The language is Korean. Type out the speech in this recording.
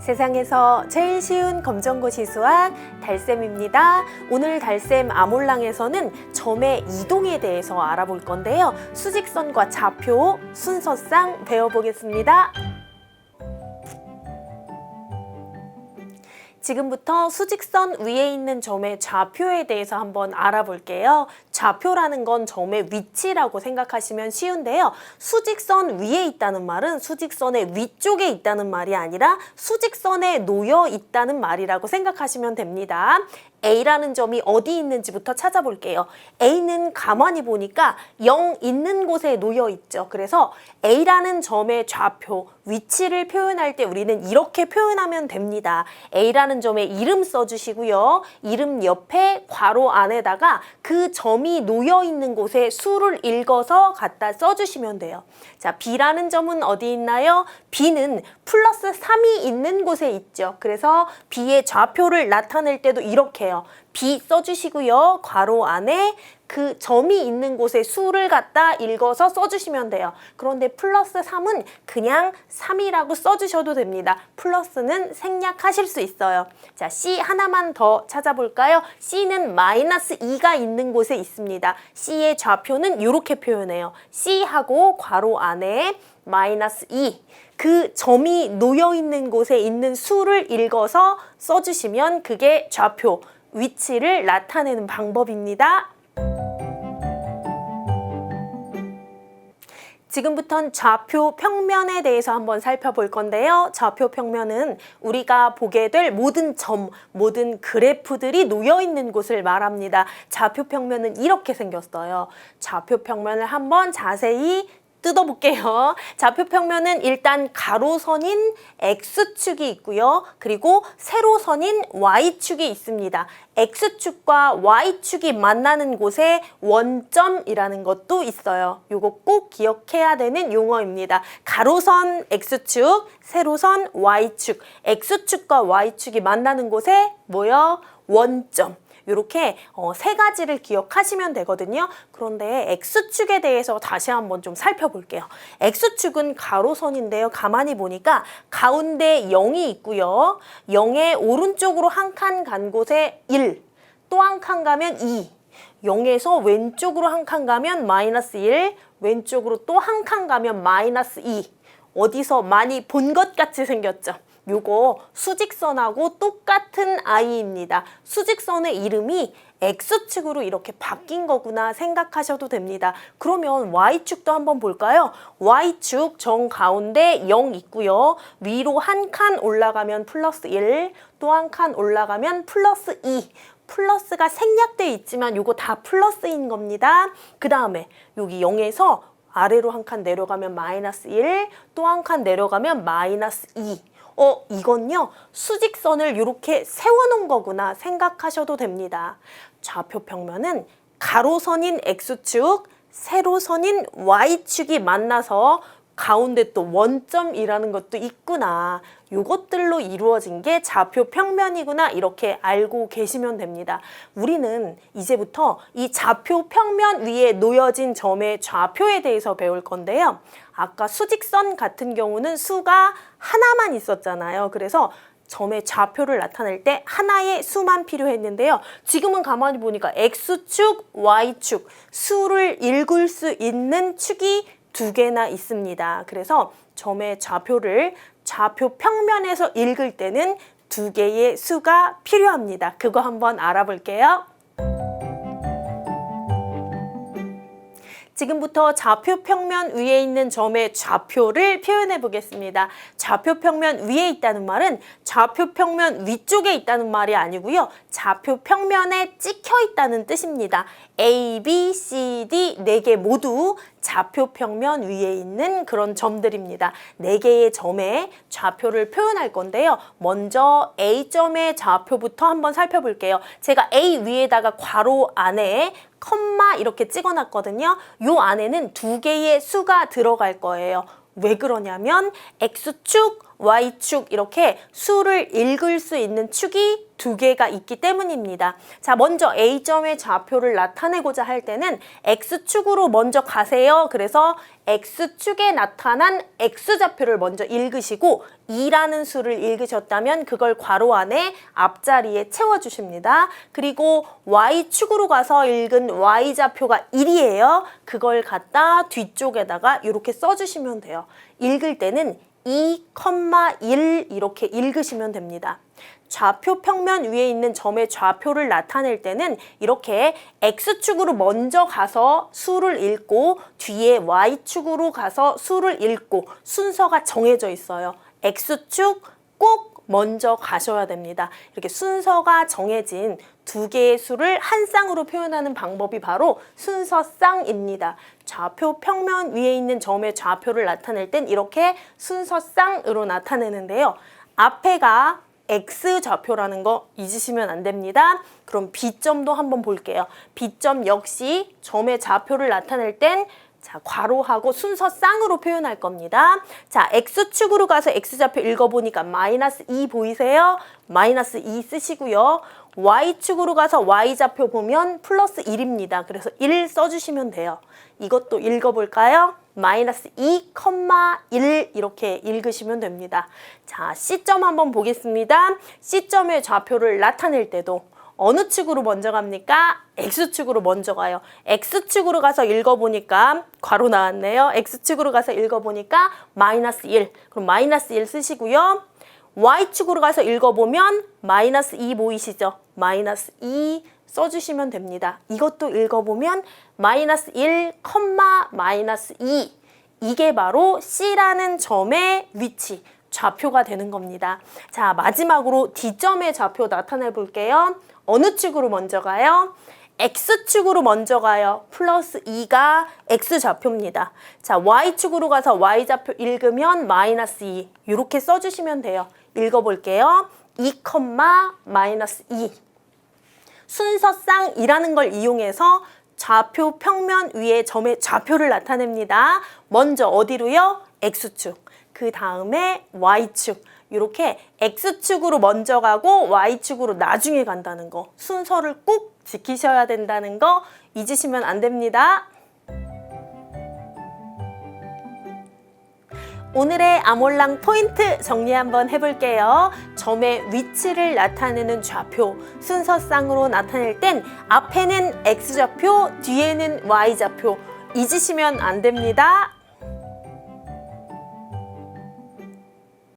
세상에서 제일 쉬운 검정고시 수학 달쌤입니다. 오늘 달쌤 아몰랑에서는 점의 이동에 대해서 알아볼 건데요. 수직선과 좌표 순서상 배워보겠습니다. 지금부터 수직선 위에 있는 점의 좌표에 대해서 한번 알아볼게요. 좌표라는 건 점의 위치라고 생각하시면 쉬운데요. 수직선 위에 있다는 말은 수직선의 위쪽에 있다는 말이 아니라 수직선에 놓여 있다는 말이라고 생각하시면 됩니다. A라는 점이 어디 있는지부터 찾아볼게요. A는 가만히 보니까 0 있는 곳에 놓여 있죠. 그래서 A라는 점의 좌표, 위치를 표현할 때 우리는 이렇게 표현하면 됩니다. A라는 점의 이름 써주시고요. 이름 옆에 괄호 안에다가 그 점이 놓여 있는 곳에 수를 읽어서 갖다 써주시면 돼요. 자, B라는 점은 어디 있나요? B는 플러스 3이 있는 곳에 있죠. 그래서 B의 좌표를 나타낼 때도 이렇게 해요. B 써주시고요. 괄호 안에 그 점이 있는 곳에 수를 갖다 읽어서 써주시면 돼요. 그런데 플러스 3은 그냥 3이라고 써주셔도 됩니다. 플러스는 생략하실 수 있어요. 자, C 하나만 더 찾아볼까요? C는 마이너스 2가 있는 곳에 있습니다. C의 좌표는 이렇게 표현해요. C하고 괄호 안에 마이너스 2. 그 점이 놓여 있는 곳에 있는 수를 읽어서 써주시면 그게 좌표, 위치를 나타내는 방법입니다. 지금부터는 좌표 평면에 대해서 한번 살펴볼 건데요. 좌표 평면은 우리가 보게 될 모든 점, 모든 그래프들이 놓여 있는 곳을 말합니다. 좌표 평면은 이렇게 생겼어요. 좌표 평면을 한번 자세히 뜯어볼게요. 좌표 평면은 일단 가로선인 X축이 있고요. 그리고 세로선인 Y축이 있습니다. X축과 Y축이 만나는 곳에 원점이라는 것도 있어요. 요거 꼭 기억해야 되는 용어입니다. 가로선 X축, 세로선 Y축. X축과 Y축이 만나는 곳에 뭐요? 원점. 이렇게 세 가지를 기억하시면 되거든요. 그런데 X축에 대해서 다시 한번 좀 살펴볼게요. X축은 가로선인데요. 가만히 보니까 가운데 0이 있고요. 0의 오른쪽으로 한 칸 간 곳에 1, 또 한 칸 가면 2, 0에서 왼쪽으로 한 칸 가면 마이너스 1, 왼쪽으로 또 한 칸 가면 마이너스 2. 어디서 많이 본 것 같이 생겼죠? 요거 수직선하고 똑같은 아이입니다. 수직선의 이름이 X축으로 이렇게 바뀐 거구나 생각하셔도 됩니다. 그러면 Y축도 한번 볼까요? Y축 정 가운데 0 있고요. 위로 한 칸 올라가면 플러스 1, 또 한 칸 올라가면 플러스 2. 플러스가 생략되어 있지만 요거 다 플러스인 겁니다. 그 다음에 여기 0에서 아래로 한 칸 내려가면 마이너스 1, 또 한 칸 내려가면 마이너스 2. 이건요, 수직선을 이렇게 세워놓은 거구나 생각하셔도 됩니다. 좌표 평면은 가로선인 X축, 세로선인 Y축이 만나서 가운데 또 원점이라는 것도 있구나. 요것들로 이루어진 게 좌표 평면이구나 이렇게 알고 계시면 됩니다. 우리는 이제부터 이 좌표 평면 위에 놓여진 점의 좌표에 대해서 배울 건데요. 아까 수직선 같은 경우는 수가 하나만 있었잖아요. 그래서 점의 좌표를 나타낼 때 하나의 수만 필요했는데요. 지금은 가만히 보니까 X축, Y축 수를 읽을 수 있는 축이 두 개나 있습니다. 그래서 점의 좌표를 좌표 평면에서 읽을 때는 두 개의 수가 필요합니다. 그거 한번 알아볼게요. 지금부터 좌표 평면 위에 있는 점의 좌표를 표현해 보겠습니다. 좌표 평면 위에 있다는 말은 좌표 평면 위쪽에 있다는 말이 아니고요. 좌표 평면에 찍혀 있다는 뜻입니다. A, B, C, D 4개 모두 좌표 평면 위에 있는 그런 점들입니다. 4개의 점의 좌표를 표현할 건데요. 먼저 A점의 좌표부터 한번 살펴볼게요. 제가 A 위에다가 괄호 안에 컴마 이렇게 찍어놨거든요. 요 안에는 2개의 수가 들어갈 거예요. 왜 그러냐면 X축, Y축 이렇게 수를 읽을 수 있는 축이 두 개가 있기 때문입니다. 자, 먼저 A점의 좌표를 나타내고자 할 때는 X축으로 먼저 가세요. 그래서 X축에 나타난 X좌표를 먼저 읽으시고 2라는 수를 읽으셨다면 그걸 괄호 안에 앞자리에 채워주십니다. 그리고 Y축으로 가서 읽은 Y좌표가 1이에요. 그걸 갖다 뒤쪽에다가 이렇게 써주시면 돼요. 읽을 때는 2,1 이렇게 읽으시면 됩니다. 좌표 평면 위에 있는 점의 좌표를 나타낼 때는 이렇게 X축으로 먼저 가서 수를 읽고 뒤에 Y축으로 가서 수를 읽고 순서가 정해져 있어요. X축 꼭 먼저 가셔야 됩니다. 이렇게 순서가 정해진 두 개의 수를 한 쌍으로 표현하는 방법이 바로 순서쌍입니다. 좌표 평면 위에 있는 점의 좌표를 나타낼 땐 이렇게 순서쌍으로 나타내는데요. 앞에가 X좌표라는 거 잊으시면 안 됩니다. 그럼 B점도 한번 볼게요. B점 역시 점의 좌표를 나타낼 땐 자, 괄호하고 순서쌍으로 표현할 겁니다. 자, X축으로 가서 X좌표 읽어보니까 -2 보이세요? -2 쓰시고요. Y축으로 가서 Y좌표 보면 +1입니다. 그래서 1 써주시면 돼요. 이것도 읽어볼까요? -2,1 이렇게 읽으시면 됩니다. 자, C점 한번 보겠습니다. C점의 좌표를 나타낼 때도 어느 축으로 먼저 갑니까? X축으로 먼저 가요. X축으로 가서 읽어보니까 괄호 나왔네요. X축으로 가서 읽어보니까 -1. 그럼 -1 쓰시고요. Y축으로 가서 읽어보면 -2 보이시죠? -2 써주시면 됩니다. 이것도 읽어보면 -1, -2 이게 바로 C라는 점의 위치, 좌표가 되는 겁니다. 자, 마지막으로 D점의 좌표 나타내 볼게요. 어느 축으로 먼저 가요? X축으로 먼저 가요. +2가 X좌표입니다. 자, Y축으로 가서 Y좌표 읽으면 -2 이렇게 써주시면 돼요. 읽어볼게요. 2, -2 순서쌍이라는 걸 이용해서 좌표 평면 위에 점의 좌표를 나타냅니다. 먼저 어디로요? X축. 그 다음에 Y축. 이렇게 X축으로 먼저 가고 Y축으로 나중에 간다는 거. 순서를 꼭 지키셔야 된다는 거 잊으시면 안 됩니다. 오늘의 아몰랑 포인트 정리 한번 해볼게요. 점의 위치를 나타내는 좌표, 순서쌍으로 나타낼 땐 앞에는 X좌표, 뒤에는 Y좌표 잊으시면 안 됩니다.